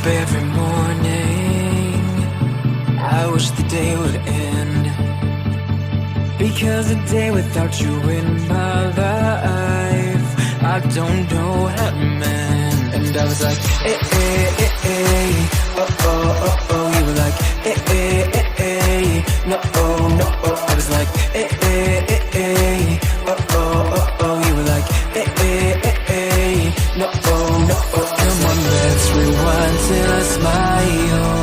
every morning, I wish the day would end, because a day without you in my life, I don't know how to mend. And I was like, eh, eh, eh, eh, oh, oh, oh, oh. You were like, eh, eh, eh, eh, no, oh, no, oh. I was like, eh, eh, eh, eh, oh, oh, oh, oh. You were like, eh, eh, eh, eh, no, oh, no, oh. Come on, let's rewind till I smile.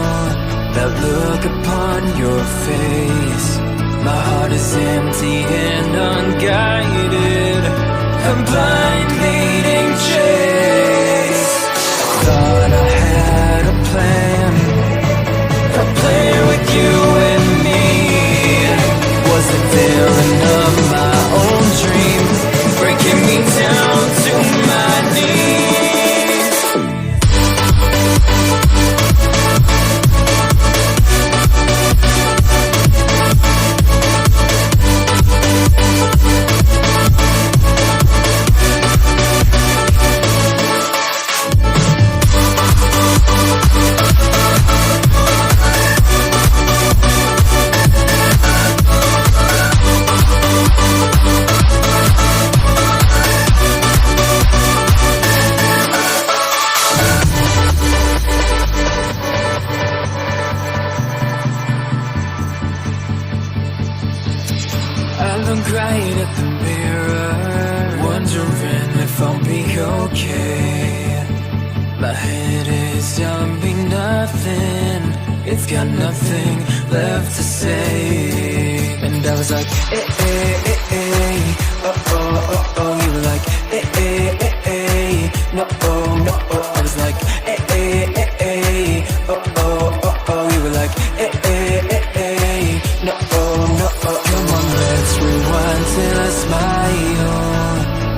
That look upon your face, my heart is empty and unguided, a blind leading chase. Thought I had a plan with you and me. Was the villain of my own dreams, breaking me down to my knees. I look right at the mirror, wondering if I'll be okay. My head is telling me nothing, it's got nothing left to say. And I was like, eh, eh, eh, eh, oh, oh, oh, oh. You were like, eh, eh, eh, eh, no, oh, no, oh. I was like, eh, eh, eh, eh, oh, oh, oh, oh. You were like, eh, eh, eh, eh, no, oh, no, oh. Come on, let's rewind till I smile.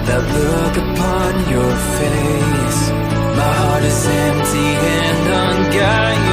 That look upon your face, my heart is empty and unguided,